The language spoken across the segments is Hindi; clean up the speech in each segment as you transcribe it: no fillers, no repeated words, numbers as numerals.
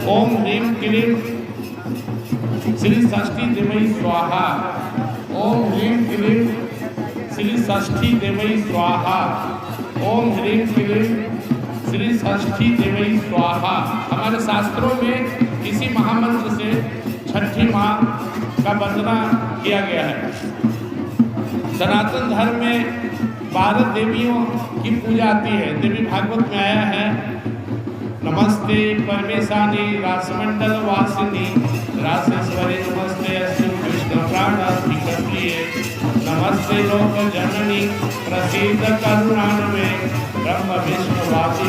ओम ह्रीं क्लीं श्री षष्ठी देवै स्वाहा। ओम ह्रीं क्लीं श्री षष्ठी देवै स्वाहा। ओम ह्रीं क्लीं श्री षष्ठी देवै स्वाहा। हमारे शास्त्रों में इसी महामंत्र से छठी माँ का वंदना किया गया है। सनातन धर्म में 12 देवियों की पूजा आती है। देवी भागवत में आया है, नमस्ते परमेशानी रासमंडल वासिनी रासेश्वरी नमस्ते अस्तु कृष्ण प्राणाधिकप्रिये नमस्ते लोक जननी प्रसीद करुणान्वे ब्रह्म विष्णु वासी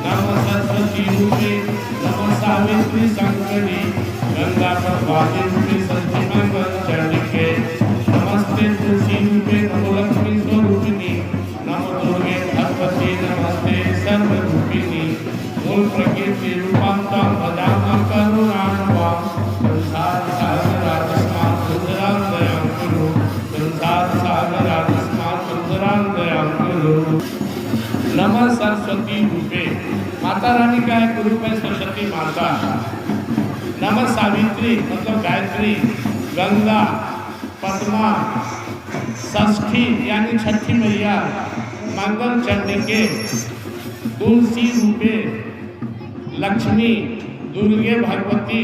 नम सरस्वती रूपे नम सावित्री शंकरी गंगा प्रभाती रूपे सती मंगल चंडिके नमस्ते तुलसी रूपे नमो लक्ष्मी स्वरूपिणी नमो दुर्गे भगवती नमस्ते सर्वरूपिणी मूल प्रकृति रूपांतम भजामः करुणान्वाम संसार सागरास्मात् सुंदरां दयां कुरु संसार सागरास्मात् सुंदरां दयां कुरु। नमः सरस्वती रूपे, माता रानी का एक रूप है सरस्वती माता। नमः सावित्री मतलब गायत्री, गंगा, पद्मा, षष्ठी यानी छठी मैया, मंगल चंडिके, तुलसी रूपे, लक्ष्मी, दुर्गे भगवती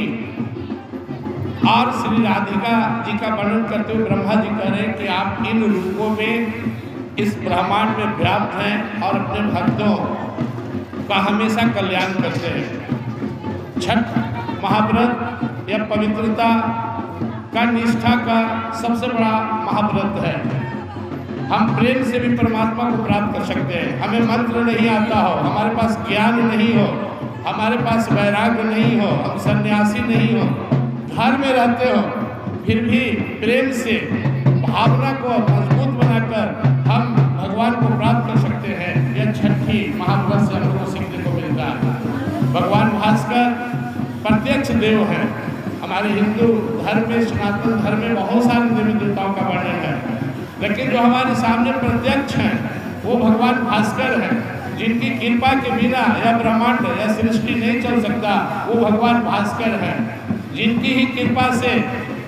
और श्री राधिका जी का वर्णन करते हुए ब्रह्मा जी कह रहे हैं कि आप इन रूपों में इस ब्रह्मांड में व्याप्त हैं और अपने भक्तों का हमेशा कल्याण करते हैं। छठ महाव्रत या पवित्रता का निष्ठा का सबसे बड़ा महाव्रत है। हम प्रेम से भी परमात्मा को प्राप्त कर सकते हैं। हमें मंत्र नहीं आता हो, हमारे पास ज्ञान नहीं हो, हमारे पास वैराग्य नहीं हो, हम सन्यासी नहीं हो, घर में रहते हो, फिर भी प्रेम से भावना को मजबूत बनाकर हम भगवान को प्राप्त कर सकते हैं। यह छठी महाव्रत से हमको सीखने को मिलता है। भगवान भास्कर प्रत्यक्ष देव हैं। हमारे हिंदू धर्म में, सनातन धर्म में बहुत सारे देवी देवताओं का वर्णन है, लेकिन जो हमारे सामने प्रत्यक्ष हैं वो भगवान भास्कर हैं, जिनकी कृपा के बिना यह ब्रह्मांड या सृष्टि नहीं चल सकता। वो भगवान भास्कर हैं, जिनकी ही कृपा से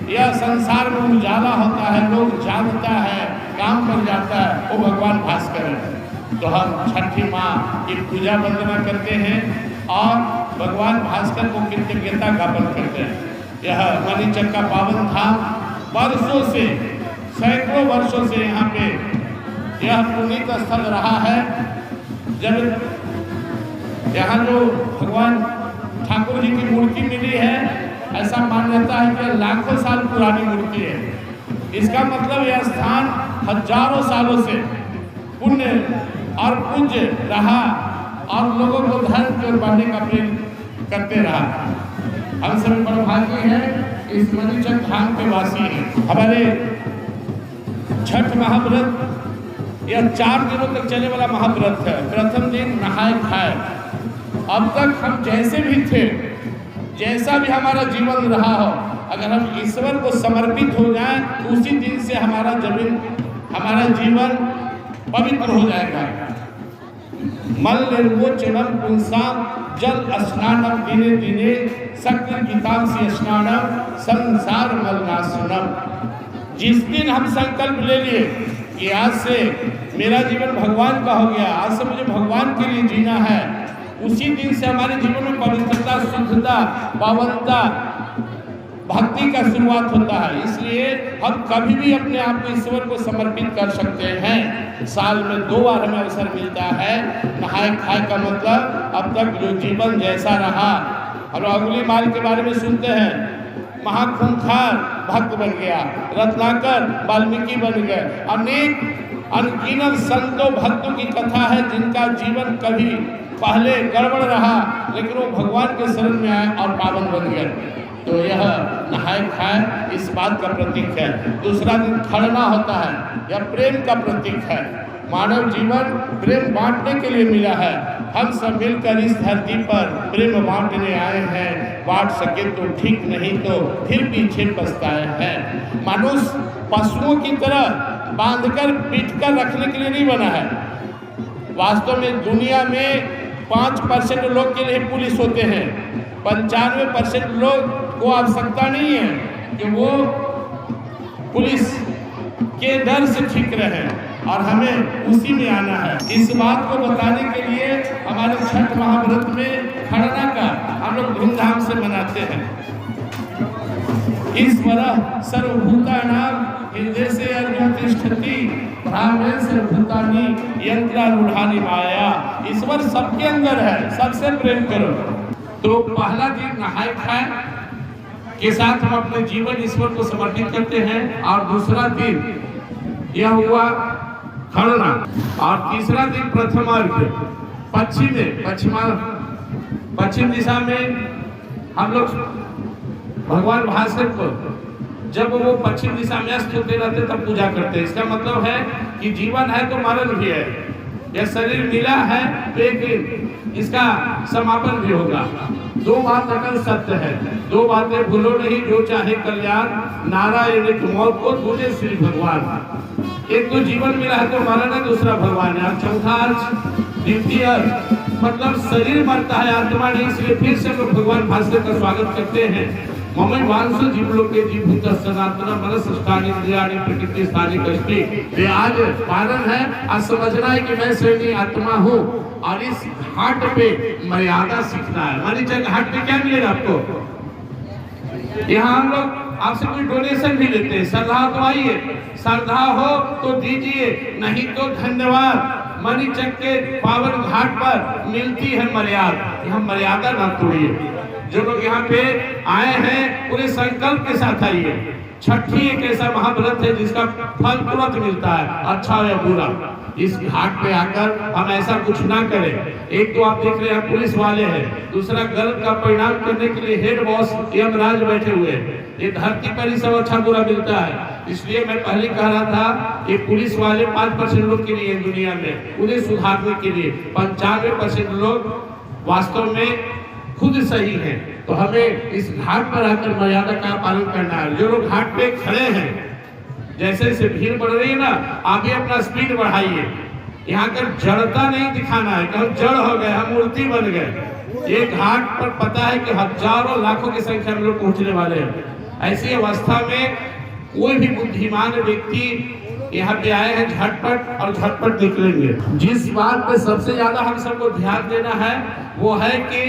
यह संसार में उजाला होता है, लोग जानता है, काम कर जाता है, वो भगवान भास्कर है। तो हम छठी माँ की पूजा वंदना करते हैं और भगवान भास्कर को कृतज्ञता ज्ञापन करते हैं। यह मणिचक का पावन धाम वर्षों से, सैकड़ों वर्षों से यहाँ पे यह पुनीत स्थल रहा है। जब यहाँ जो भगवान ठाकुर जी की मूर्ति मिली है, ऐसा मान जाता है कि लाखों साल पुरानी मूर्ति है। इसका मतलब यह स्थान हजारों सालों से पुण्य और पूज्य रहा और लोगों को धर्म की ओर बढ़ने का प्रेरणा करते रहा। हम सब भाग्य हैं, इस मणिचक धाम के वासी हैं। हमारे छठ महाव्रत यह 4 दिनों तक चलने वाला महाव्रत है। प्रथम दिन नहाए खाए। अब तक हम जैसे भी थे, जैसा भी हमारा जीवन रहा हो, अगर हम ईश्वर को समर्पित हो जाएं तो उसी दिन से हमारा जीवन पवित्र हो जाएगा। मल निर्मोचनम पुंसाम जल स्नानम दिने दिने शक्ति गीतांसी स्नानम संसार मलनाशनम। जिस दिन हम संकल्प ले लिए कि आज से मेरा जीवन भगवान का हो गया, आज से मुझे भगवान के लिए जीना है, उसी दिन से हमारे जीवन में पवित्रता, शुद्धता, पावनता, भक्ति का शुरुआत होता है। इसलिए हम कभी भी अपने आप को ईश्वर को समर्पित कर सकते हैं। साल में 2 बार हमें अवसर मिलता है। नहाए खाए का मतलब अब तक जो जीवन जैसा रहा, और अगली माल के बारे में सुनते हैं, महाखूंखार भक्त बन गया, रत्नाकर वाल्मीकि बन गए। अनेक अनगिनत संतों भक्तों की कथा है जिनका जीवन कभी पहले गड़बड़ रहा, लेकिन वो भगवान के शरण में आए और पावन बन गए। तो यह नहाए खाए इस बात का प्रतीक है। दूसरा दिन खड़ना होता है, यह प्रेम का प्रतीक है। मानव जीवन प्रेम बांटने के लिए मिला है। हम सब मिलकर इस धरती पर प्रेम बांटने आए हैं। बांट सके तो ठीक, नहीं तो फिर पीछे पछताए हैं। मनुष्य पशुओं की तरह बांधकर पीट कर रखने के लिए नहीं बना है। वास्तव में दुनिया में 5% लोग के लिए पुलिस होते हैं। 95% लोग को आवश्यकता नहीं है कि वो पुलिस के डर से ठीक रहे, और हमें उसी में आना है। इस बात को बताने के लिए हमारे छठ महाव्रत में खरना का हम लोग धूमधाम से मनाते हैं। इस वरह सर्वभूतानां हृदयेषु अर्जुन तिष्ठति ब्राह्मणे सर्वभूतानि यंत्रारूढ़ानि माया। ईश्वर सबके अंदर है, सबसे प्रेम करो। तो पहला दिन नहाय खाए के साथ हम अपने जीवन ईश्वर को समर्पित करते हैं, और दूसरा दिन यह हुआ खरना, और तीसरा दिन प्रथमार्घ्य पश्चिम दिशा में हम लोग भगवान भास्कर को जब वो पश्चिम दिशा में अस्त होते रहते तब पूजा करते हैं। इसका मतलब है कि जीवन है तो मरण भी है, यह शरीर मिला है तो एक दिन इसका समापन भी होगा। दो बात अकल सत्य है, दो बातें भूलो नहीं, जो चाहे कल्याण, नारायण एक मौत को, दूसरे श्री भगवान। एक तो जीवन मिला है तो मरण है, दूसरा भगवान है, और चौथा द्वितीय मतलब शरीर मरता है, आत्मा नहीं। इसलिए फिर से लोग भगवान भास्कर का स्वागत करते हैं। ममई वांसो जीवलोके जीवभूत सनातन मनस स्थानी इंद्रियाणि प्रकृति स्थानी कष्टि। ये आज पारण है, आज समझना है कि मैं स्वयं आत्मा हूँ, और इस घाट पे मर्यादा सीखना है। मानी चल घाट पे क्या मिलेगा आपको? यहाँ हम लोग आपसे कोई डोनेशन भी लेते हैं, श्रद्धा तो आइए, श्रद्धा हो तो दीजिए, नहीं तो धन्यवाद। मणिचक के पावन घाट पर मिलती है मर्यादा, यहाँ मर्यादा ना तोड़िए। जो लोग यहाँ पे आए हैं पूरे संकल्प के साथ आइए। छठी एक ऐसा महाव्रत है जिसका फल तुरंत मिलता है, अच्छा या बुरा। इस घाट पे आकर हम ऐसा कुछ ना करें। एक तो आप देख रहे हैं पुलिस वाले हैं, दूसरा गलत का परिणाम करने के लिए हेड बॉस यमराज बैठे हुए हैं। ये धरती पर ही सब अच्छा बुरा मिलता है। इसलिए मैं पहले कह रहा था कि पुलिस वाले 5% लोग के लिए दुनिया में, उन्हें सुधारने के लिए 95% लोग वास्तव में खुद सही है। तो हमें इस घाट पर आकर मर्यादा का पालन करना है। जो लोग घाट पे खड़े हैं, जैसे जैसे भीड़ बढ़ रही है ना, आप भी अपना स्पीड बढ़ाइए। यहाँ कर जड़ता नहीं दिखाना है कि हम जड़ हो गए, हम मूर्ति बन गए। ये घाट पर पता है कि हजारों लाखों की संख्या में लोग पहुंचने वाले हैं। ऐसी अवस्था में कोई भी बुद्धिमान व्यक्ति यहाँ पे आए हैं झटपट और झटपट निकलेंगे। जिस बात पे सबसे ज्यादा हम सबको ध्यान देना है वो है कि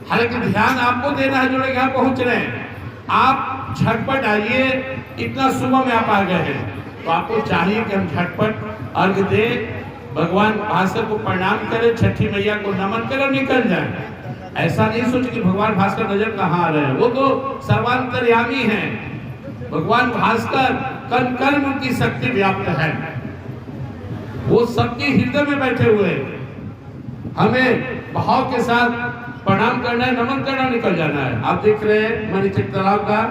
हालांकि ध्यान आपको देना है जो लोग यहाँ पहुंच रहे हैं। आप झटपट आइए, इतना सुबह में आप आ गए हैं तो आपको चाहिए कि हम झटपट अर्घ दें, भगवान भास्कर को प्रणाम करें, छठी मैया को नमन करें और निकल जाए। ऐसा नहीं सोचे कि भगवान भास्कर नजर कहाँ आ रहे हैं, वो तो सर्वांतर्यामी हैं। भगवान भास्कर कण कण में उनकी शक्ति व्याप्त है, वो सबके हृदय में बैठे हुए हैं। हमें भाव के साथ प्रणाम करना है, नमन करना, निकल जाना है। आप देख रहे हैं मणिचक तालाब का,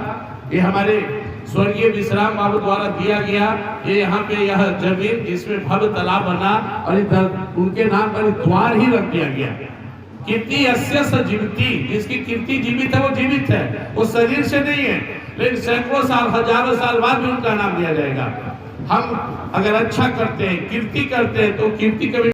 ये हमारे स्वर्गीय विश्राम बाबू द्वारा दिया गया। ये यहाँ पे यह जमीन जिसमें भव्य तालाब बना और उनके नाम पर द्वार ही रख दिया गया। कीर्ति अस्य स जीवति, जिसकी कीर्ति जीवित है वो जीवित है, वो शरीर से नहीं है, लेकिन सैकड़ों साल हजारों साल बाद भी उनका नाम दिया जाएगा। हम अगर अच्छा करते हैं, कीर्ति करते हैं तो कीर्ति कभी